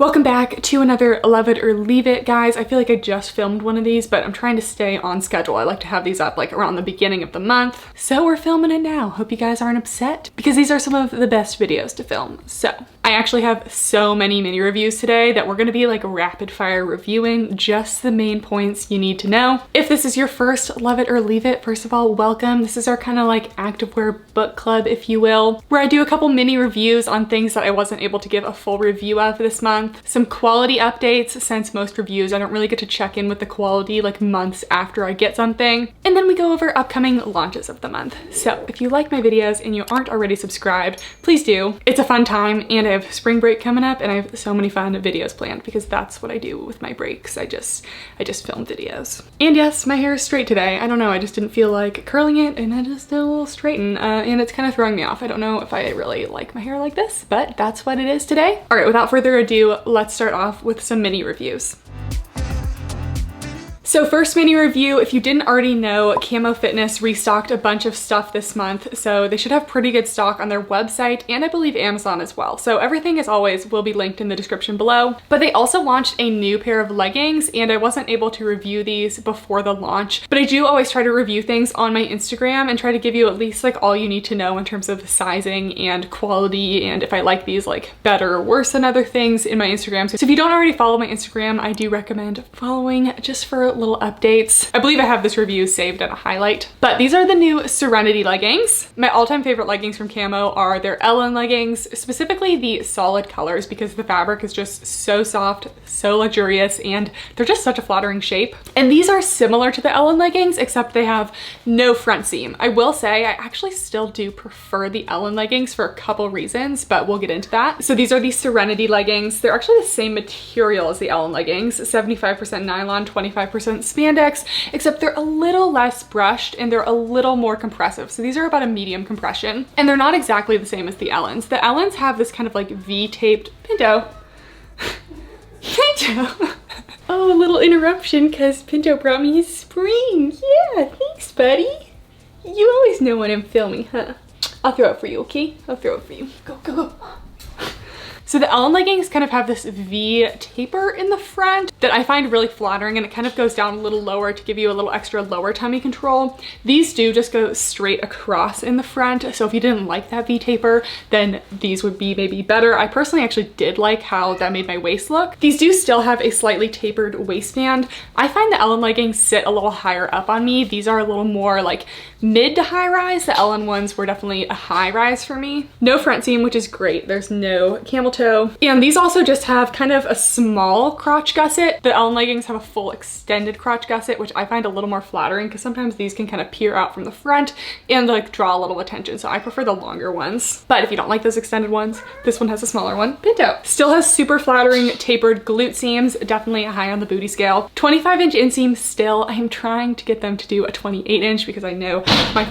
Welcome back to another Love It or Leave It, guys. I feel like I just filmed one of these, but I'm trying to stay on schedule. I like to have these up like around the beginning of the month. So we're filming it now. Hope you guys aren't upset because these are some of the best videos to film. So I actually have so many mini reviews today that we're gonna be like rapid fire reviewing just the main points you need to know. If this is your first Love It or Leave It, first of all, welcome. This is our kind of like activewear book club, if you will, where I do a couple mini reviews on things that I wasn't able to give a full review of this month. Some quality updates, since most reviews I don't really get to check in with the quality like months after I get something. And then we go over upcoming launches of the month. So if you like my videos and you aren't already subscribed, please do. It's a fun time and I have spring break coming up and I have so many fun videos planned because that's what I do with my breaks. I just film videos. And yes, my hair is straight today. I don't know, I just didn't feel like curling it and I just did a little straighten and it's kind of throwing me off. I don't know if I really like my hair like this, but that's what it is today. All right, without further ado, let's start off with some mini reviews. So first mini review, if you didn't already know, Camo Fitness restocked a bunch of stuff this month, so they should have pretty good stock on their website and I believe Amazon as well. So everything, as always, will be linked in the description below. But they also launched a new pair of leggings and I wasn't able to review these before the launch, but I do always try to review things on my Instagram and try to give you at least like all you need to know in terms of sizing and quality and if I like these like better or worse than other things in my Instagram. So if you don't already follow my Instagram, I do recommend following just for little updates. I believe I have this review saved at a highlight. But these are the new Serenity leggings. My all-time favorite leggings from Camo are their Ellen leggings, specifically the solid colors because the fabric is just so soft, so luxurious, and they're just such a flattering shape. And these are similar to the Ellen leggings, except they have no front seam. I will say I actually still do prefer the Ellen leggings for a couple reasons, but we'll get into that. So these are the Serenity leggings. They're actually the same material as the Ellen leggings, 75% nylon, 25% spandex, except they're a little less brushed and they're a little more compressive. So these are about a medium compression and they're not exactly the same as the Ellens. The Ellens have this kind of like V-taped Pinto. Pinto. Oh, a little interruption because Pinto brought me his spring. Yeah, thanks, buddy. You always know when I'm filming, huh? I'll throw it for you, okay? I'll throw it for you. Go, go, go. So the Ellen leggings kind of have this V taper in the front that I find really flattering and it kind of goes down a little lower to give you a little extra lower tummy control. These do just go straight across in the front. So if you didn't like that V taper, then these would be maybe better. I personally actually did like how that made my waist look. These do still have a slightly tapered waistband. I find the Ellen leggings sit a little higher up on me. These are a little more like mid to high rise. The Ellen ones were definitely a high rise for me. No front seam, which is great. There's no camel toe. And these also just have kind of a small crotch gusset. The Ellen leggings have a full extended crotch gusset, which I find a little more flattering because sometimes these can kind of peer out from the front and like draw a little attention. So I prefer the longer ones. But if you don't like those extended ones, this one has a smaller one. Pinto. Still has super flattering tapered glute seams, definitely a high on the booty scale. 25-inch inseam still. I am trying to get them to do a 28-inch because I know my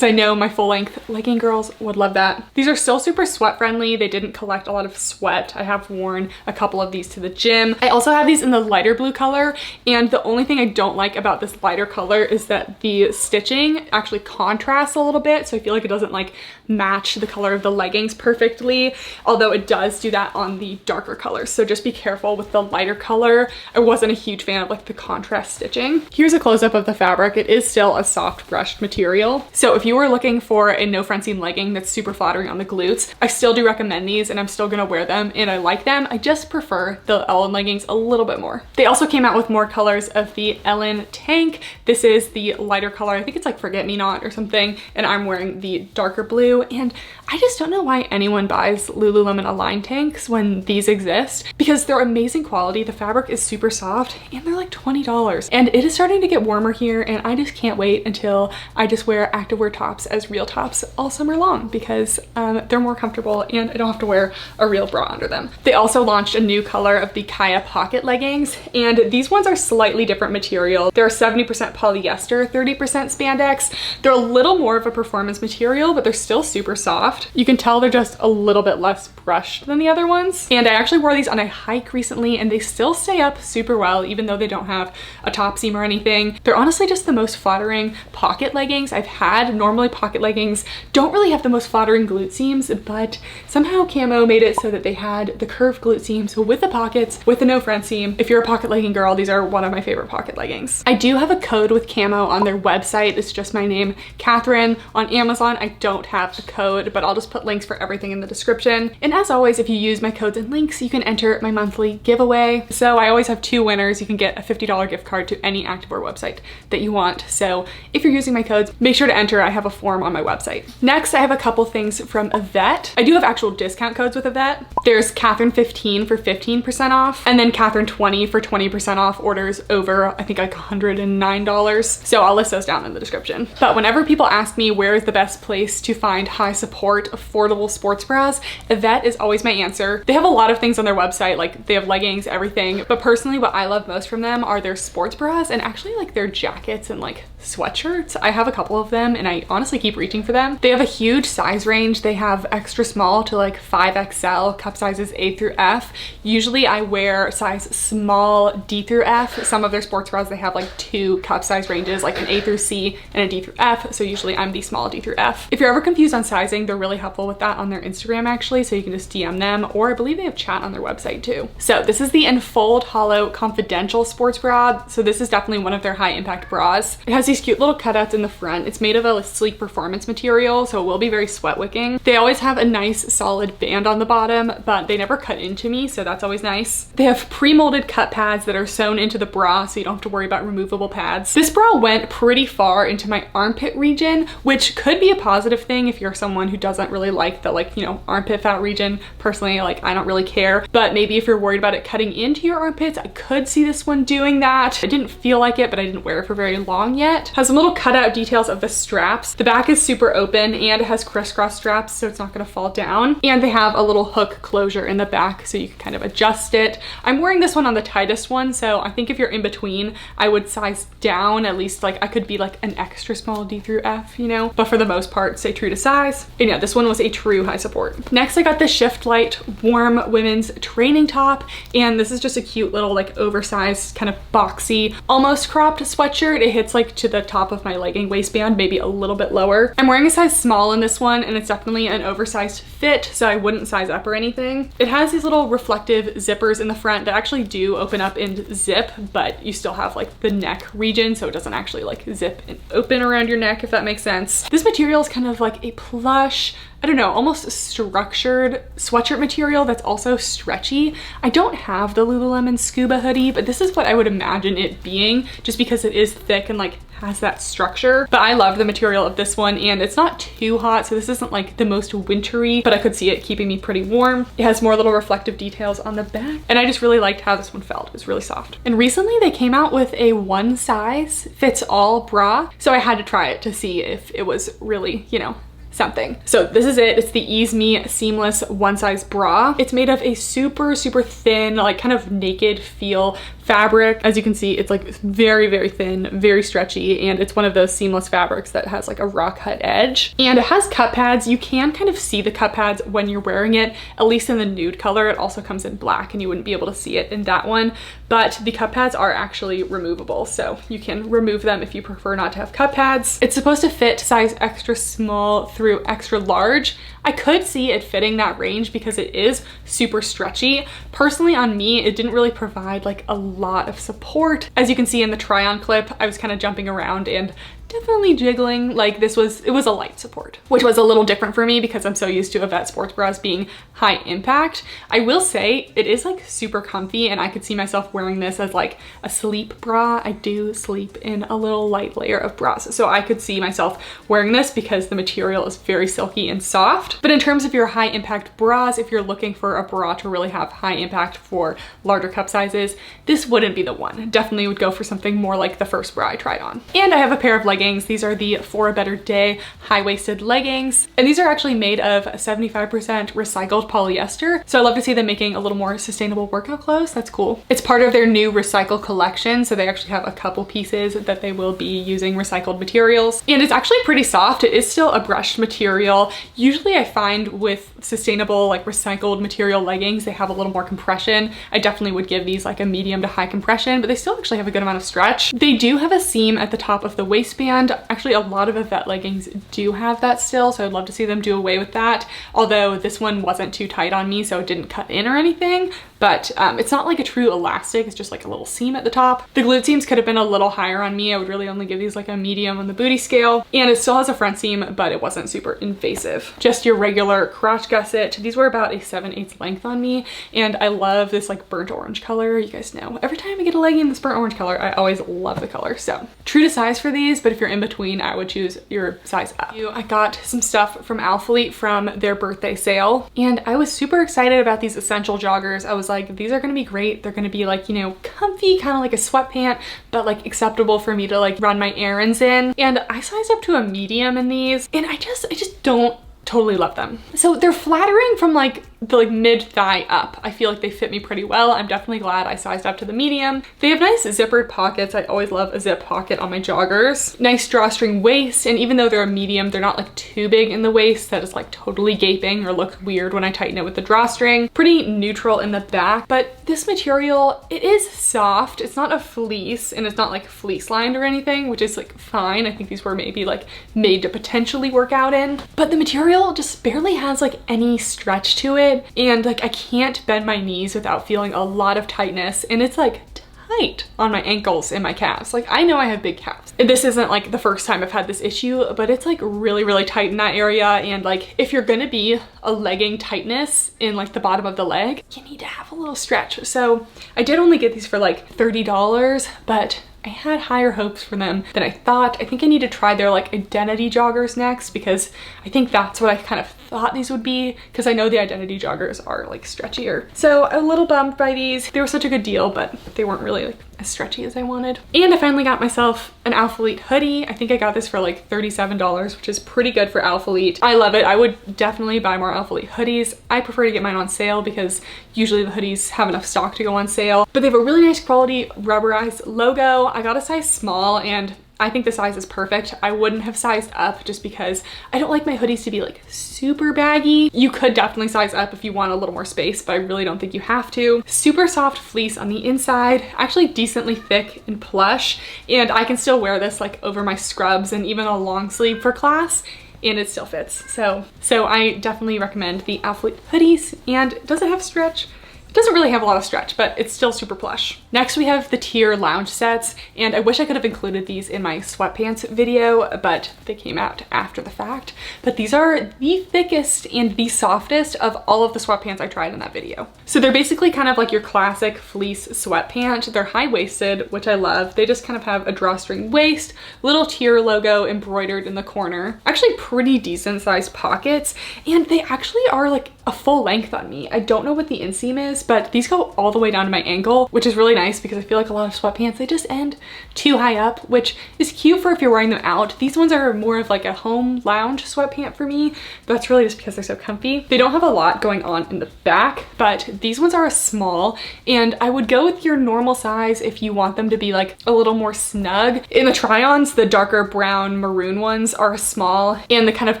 my full length legging girls would love that. These are still super sweat friendly. They didn't collect a lot of sweat. I have worn a couple of these to the gym. I also have these in the lighter blue color, and the only thing I don't like about this lighter color is that the stitching actually contrasts a little bit, so I feel like it doesn't like match the color of the leggings perfectly, although it does do that on the darker colors. So just be careful with the lighter color. I wasn't a huge fan of like the contrast stitching. Here's a close-up of the fabric. It is still a soft brushed material. So if you were looking for a no front seam legging that's super flattering on the glutes, I still do recommend these and I'm still gonna wear them and I like them. I just prefer the Ellen leggings a little bit more. They also came out with more colors of the Ellen tank. This is the lighter color. I think it's like Forget Me Not or something, and I'm wearing the darker blue. And I just don't know why anyone buys Lululemon Align tanks when these exist, because they're amazing quality. The fabric is super soft and they're like $20. And it is starting to get warmer here and I just can't wait until I just wear activewear tops as real tops all summer long because they're more comfortable and I don't have to wear a real bra under them. They also launched a new color of the Kaya pocket leggings, and these ones are slightly different material. They're 70% polyester, 30% spandex. They're a little more of a performance material, but they're still super soft. You can tell they're just a little bit less brushed than the other ones. And I actually wore these on a hike recently and they still stay up super well, even though they don't have a top seam or anything. They're honestly just the most flattering pocket leggings I've had. Normally pocket leggings don't really have the most flattering glute seams, but somehow Camo made it so that they had the curved glute seam, so with the pockets, with the no front seam. If you're a pocket legging girl, these are one of my favorite pocket leggings. I do have a code with Camo on their website. It's just my name, Catherine. On Amazon, I don't have a code, but I'll just put links for everything in the description. And as always, if you use my codes and links, you can enter my monthly giveaway. So I always have 2 winners. You can get a $50 gift card to any activewear website that you want. So if you're using my codes, make sure to enter. I have a form on my website. Next, I have a couple things from Yvette. I do have actual discount codes with Yvette. There's Catherine15 for 15% off, and then Catherine20 for 20% off orders over, I think like $109. So I'll list those down in the description. But whenever people ask me where is the best place to find high support, affordable sports bras, Yvette is always my answer. They have a lot of things on their website, like they have leggings, everything. But personally, what I love most from them are their sports bras and actually like their jackets and like sweatshirts. I have a couple of them and I honestly keep reaching for them. They have a huge size range. They have extra small to like 5XL, cup sizes A through F. Usually I wear size small D through F. Some of their sports bras, they have like 2 cup size ranges, like an A through C and a D through F. So usually I'm the small D through F. If you're ever confused on sizing, they're really helpful with that on their Instagram actually. So you can just DM them, or I believe they have chat on their website too. So this is the Enfold Hollow Confidential Sports Bra. So this is definitely one of their high impact bras. It has these cute little cutouts in the front. It's made of a sleek performance material, so it will be very sweat wicking. They always have a nice solid band on the bottom, but they never cut into me, so that's always nice. They have pre-molded cut pads that are sewn into the bra, so you don't have to worry about removable pads. This bra went pretty far into my armpit region, which could be a positive thing if you're someone who doesn't really like the armpit fat region. Personally, like I don't really care, but maybe if you're worried about it cutting into your armpits, I could see this one doing that. It didn't feel like it, but I didn't wear it for very long yet. Has some little cutout details of the straps. The back is super open and it has crisscross straps, so it's not gonna fall down. And they have a little hook closure in the back, so you can kind of adjust it. I'm wearing this one on the tightest one, so I think if you're in between, I would size down. At least like I could be like an extra small D through F, you know? But for the most part, stay true to size. And yeah, this one was a true high support. Next, I got the Shift Light warm women's training top, and this is just a cute little like oversized kind of boxy, almost cropped sweatshirt. It hits like to the top of my legging waistband, maybe a little bit lower. I'm wearing a size small in this one, and it's definitely an oversized fit, so I wouldn't size up or anything. It has these little reflective zippers in the front that actually do open up and zip, but you still have like the neck region, so it doesn't actually like zip and open around your neck, if that makes sense. This material is kind of like a plush, I don't know, almost structured sweatshirt material that's also stretchy. I don't have the Lululemon Scuba hoodie, but this is what I would imagine it being, just because it is thick and like has that structure. But I love the material of this one, and it's not too hot, so this isn't like the most wintry, but I could see it keeping me pretty warm. It has more little reflective details on the back, and I just really liked how this one felt. It was really soft. And recently they came out with a one size fits all bra, so I had to try it to see if it was really, you know, something. So this is it. It's the Ease Me Seamless One Size Bra. It's made of a super thin, like kind of naked feel fabric. As you can see, it's like very thin, very stretchy, and it's one of those seamless fabrics that has like a raw cut edge. And it has cut pads. You can kind of see the cut pads when you're wearing it, at least in the nude color. It also comes in black, and you wouldn't be able to see it in that one, but the cut pads are actually removable, so you can remove them if you prefer not to have cut pads. It's supposed to fit size extra small through extra large. I could see it fitting that range because it is super stretchy. Personally, on me, it didn't really provide like a lot of support. As you can see in the try on clip, I was kind of jumping around and definitely jiggling. Like it was a light support, which was a little different for me because I'm so used to Yvette sports bras being high impact. I will say it is like super comfy, and I could see myself wearing this as like a sleep bra. I do sleep in a little light layer of bras, so I could see myself wearing this because the material is very silky and soft. But in terms of your high impact bras, if you're looking for a bra to really have high impact for larger cup sizes, this wouldn't be the one. Definitely would go for something more like the first bra I tried on. And I have a pair of leggings. These are the For a Better Day high-waisted leggings, and these are actually made of 75% recycled polyester, so I love to see them making a little more sustainable workout clothes. That's cool. It's part of their new recycle collection, so they actually have a couple pieces that they will be using recycled materials, and it's actually pretty soft. It is still a brushed material. Usually I find with sustainable like recycled material leggings, they have a little more compression. I definitely would give these like a medium to high compression, but they still actually have a good amount of stretch. They do have a seam at the top of the waistband, and actually a lot of Yvette leggings do have that still, so I'd love to see them do away with that. Although this one wasn't too tight on me, so it didn't cut in or anything, but it's not like a true elastic, it's just like a little seam at the top. The glute seams could have been a little higher on me. I would really only give these like a medium on the booty scale, and it still has a front seam, but it wasn't super invasive. Just your regular crotch gusset. These were about a 7/8 length on me, and I love this like burnt orange color. You guys know, every time I get a legging in this burnt orange color, I always love the color. So true to size for these, but if you're in between, I would choose your size up. I got some stuff from Alphalete from their birthday sale, and I was super excited about these essential joggers. I was like, these are gonna be great. They're gonna be like, you know, comfy, kind of like a sweatpant, but like acceptable for me to like run my errands in. And I sized up to a medium in these, and I just don't totally love them. So they're flattering from like the mid thigh up. I feel like they fit me pretty well. I'm definitely glad I sized up to the medium. They have nice zippered pockets. I always love a zip pocket on my joggers. Nice drawstring waist, and even though they're a medium, they're not like too big in the waist that is like totally gaping or look weird when I tighten it with the drawstring. Pretty neutral in the back, but this material, it is soft. It's not a fleece, and it's not like fleece lined or anything, which is like fine. I think these were maybe like made to potentially work out in, but the material just barely has like any stretch to it. And like I can't bend my knees without feeling a lot of tightness, and it's like tight on my ankles and my calves. Like I know I have big calves. And this isn't like the first time I've had this issue, but it's like really, really tight in that area. And like if you're gonna be a legging tightness in like the bottom of the leg, you need to have a little stretch. So I did only get these for like $30, but I had higher hopes for them than I thought. I think I need to try their like Identity joggers next, because I think that's what I kind of thought these would be, because I know the Identity joggers are like stretchier. So I'm a little bummed by these. They were such a good deal, but they weren't really like as stretchy as I wanted. And I finally got myself an Alphalete hoodie. I think I got this for like $37, which is pretty good for Alphalete. I love it. I would definitely buy more Alphalete hoodies. I prefer to get mine on sale because usually the hoodies have enough stock to go on sale, but they have a really nice quality rubberized logo. I got a size small, and I think the size is perfect. I wouldn't have sized up just because I don't like my hoodies to be like super baggy. You could definitely size up if you want a little more space, but I really don't think you have to. Super soft fleece on the inside, actually decently thick and plush, and I can still wear this like over my scrubs and even a long sleeve for class, and it still fits. So I definitely recommend the Alphalete hoodies. And does it have stretch? It doesn't really have a lot of stretch, but it's still super plush. Next we have the Tier lounge sets, and I wish I could have included these in my sweatpants video, but they came out after the fact. But these are the thickest and the softest of all of the sweatpants I tried in that video. So they're basically kind of like your classic fleece sweatpant. They're high-waisted, which I love. They just kind of have a drawstring waist, little Tier logo embroidered in the corner. Actually pretty decent sized pockets, and they actually are like a full length on me. I don't know what the inseam is, but these go all the way down to my ankle, which is really nice because I feel like a lot of sweatpants, they just end too high up, which is cute for if you're wearing them out. These ones are more of like a home lounge sweatpant for me, but that's really just because they're so comfy. They don't have a lot going on in the back, but these ones are a small, and I would go with your normal size if you want them to be like a little more snug. In the try-ons, the darker brown maroon ones are a small, and the kind of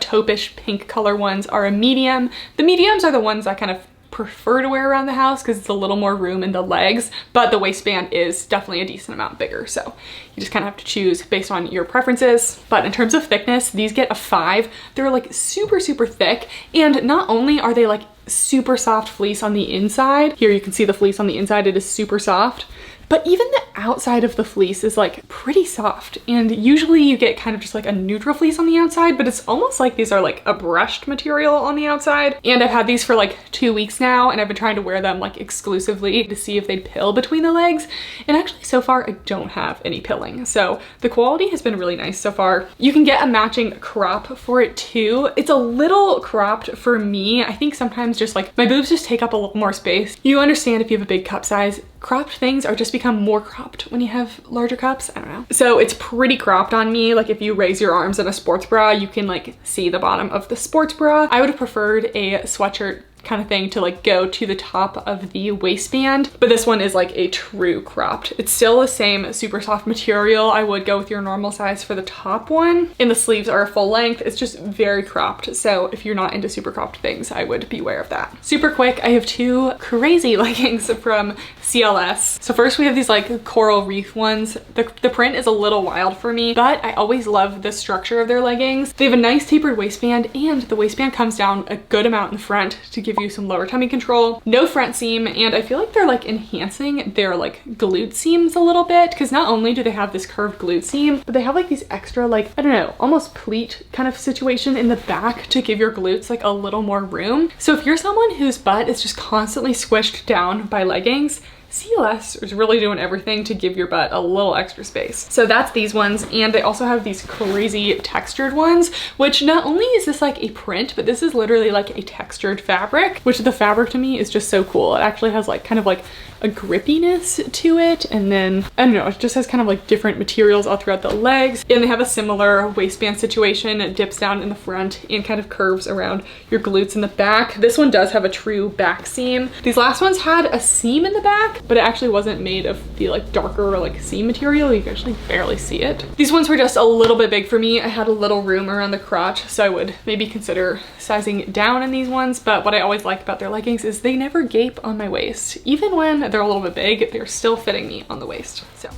taupish pink color ones are a medium. The mediums are the ones I kind of prefer to wear around the house because it's a little more room in the legs, but the waistband is definitely a decent amount bigger, so you just kind of have to choose based on your preferences. But in terms of thickness, these get a 5. They're like super thick, and not only are they like super soft fleece on the inside, here you can see the fleece on the inside, it is super soft, but even the outside of the fleece is like pretty soft. And usually you get kind of just like a neutral fleece on the outside, but it's almost like these are like a brushed material on the outside. And I've had these for like 2 weeks now, and I've been trying to wear them like exclusively to see if they'd pill between the legs. And actually so far I don't have any pilling. So the quality has been really nice so far. You can get a matching crop for it too. It's a little cropped for me. I think sometimes just like my boobs just take up a little more space. You understand if you have a big cup size, cropped things are just become more cropped when you have larger cups. I don't know. So it's pretty cropped on me. Like if you raise your arms in a sports bra, you can like see the bottom of the sports bra. I would have preferred a sweatshirt kind of thing to like go to the top of the waistband, but this one is like a true cropped. It's still the same super soft material. I would go with your normal size for the top one, and the sleeves are a full length. It's just very cropped, so if you're not into super cropped things, I would beware of that. Super quick, I have two crazy leggings from CLS. So first we have these like coral reef ones. The print is a little wild for me, but I always love the structure of their leggings. They have a nice tapered waistband, and the waistband comes down a good amount in the front to give you some lower tummy control. No front seam, and I feel like they're like enhancing their like glute seams a little bit, because not only do they have this curved glute seam, but they have like these extra like, I don't know, almost pleat kind of situation in the back to give your glutes like a little more room. So if you're someone whose butt is just constantly squished down by leggings, CLS is really doing everything to give your butt a little extra space. So that's these ones, and they also have these crazy textured ones, which not only is this like a print, but this is literally like a textured fabric, which the fabric to me is just so cool. It actually has like kind of like a grippiness to it, and then I don't know, it just has kind of like different materials all throughout the legs, and they have a similar waistband situation. It dips down in the front and kind of curves around your glutes in the back. This one does have a true back seam. These last ones had a seam in the back, but it actually wasn't made of the like darker like seam material. You can actually barely see it. These ones were just a little bit big for me. I had a little room around the crotch, so I would maybe consider sizing down in these ones. But what I always like about their leggings is they never gape on my waist. Even when they're a little bit big, they're still fitting me on the waist. So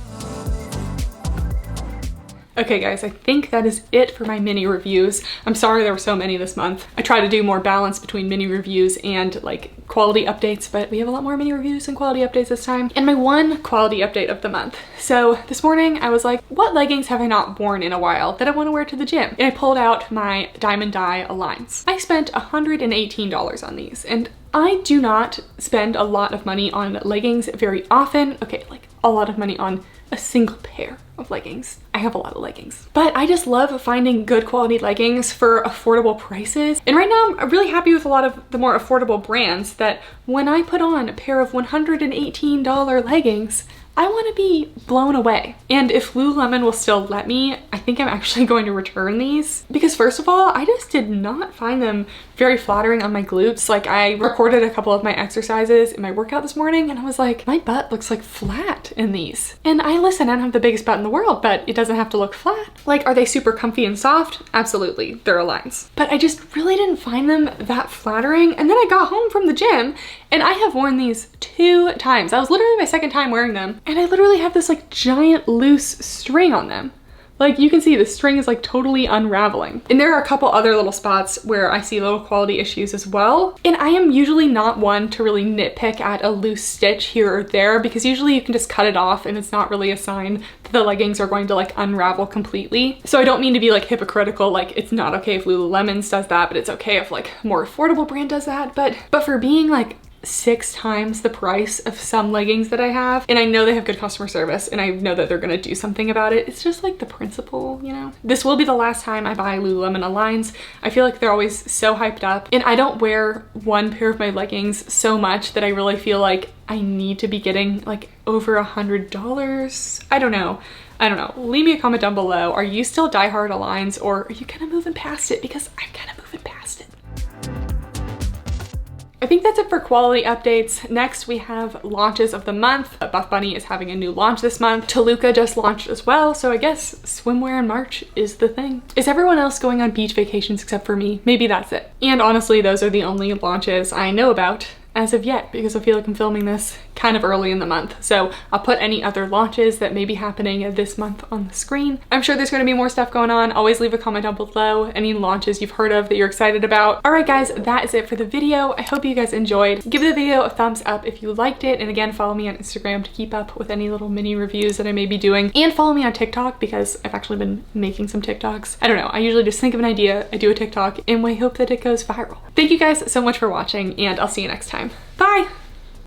okay guys, I think that is it for my mini reviews. I'm sorry there were so many this month. I try to do more balance between mini reviews and like quality updates, but we have a lot more mini reviews and quality updates this time. And my one quality update of the month. So this morning I was like, what leggings have I not worn in a while that I want to wear to the gym? And I pulled out my Diamond Dye Aligns. I spent $118 on these, and I do not spend a lot of money on leggings very often. Okay, like a lot of money on a single pair of leggings. I have a lot of leggings, but I just love finding good quality leggings for affordable prices. And right now I'm really happy with a lot of the more affordable brands that when I put on a pair of $118 leggings, I want to be blown away. And if Lululemon will still let me, I think I'm actually going to return these, because first of all, I just did not find them very flattering on my glutes. Like, I recorded a couple of my exercises in my workout this morning, and I was like, my butt looks like flat in these. And listen, I don't have the biggest butt in the world, but it doesn't have to look flat. Like, are they super comfy and soft? Absolutely, they're Aligns. But I just really didn't find them that flattering. And then I got home from the gym, and I have worn these 2 times. That was literally my second time wearing them. And I literally have this like giant loose string on them. Like, you can see the string is like totally unraveling. And there are a couple other little spots where I see little quality issues as well. And I am usually not one to really nitpick at a loose stitch here or there, because usually you can just cut it off and it's not really a sign that the leggings are going to like unravel completely. So I don't mean to be like hypocritical, like it's not okay if Lululemon's does that, but it's okay if like a more affordable brand does that. But for being like 6 times the price of some leggings that I have, and I know they have good customer service and I know that they're gonna do something about it, it's just like the principle, you know? This will be the last time I buy Lululemon Aligns. I feel like they're always so hyped up, and I don't wear one pair of my leggings so much that I really feel like I need to be getting like over $100. I don't know. Leave me a comment down below. Are you still diehard Aligns, or are you kind of moving past it? Because I'm kind of moving past it. I think that's it for quality updates. Next, we have launches of the month. Buff Bunny is having a new launch this month. Toluca just launched as well, so I guess swimwear in March is the thing. Is everyone else going on beach vacations except for me? Maybe that's it. And honestly, those are the only launches I know about as of yet, because I feel like I'm filming this kind of early in the month. So I'll put any other launches that may be happening this month on the screen. I'm sure there's gonna be more stuff going on. Always leave a comment down below, any launches you've heard of that you're excited about. All right guys, that is it for the video. I hope you guys enjoyed. Give the video a thumbs up if you liked it. And again, follow me on Instagram to keep up with any little mini reviews that I may be doing. And follow me on TikTok, because I've actually been making some TikToks. I don't know, I usually just think of an idea, I do a TikTok, and we hope that it goes viral. Thank you guys so much for watching, and I'll see you next time. Bye!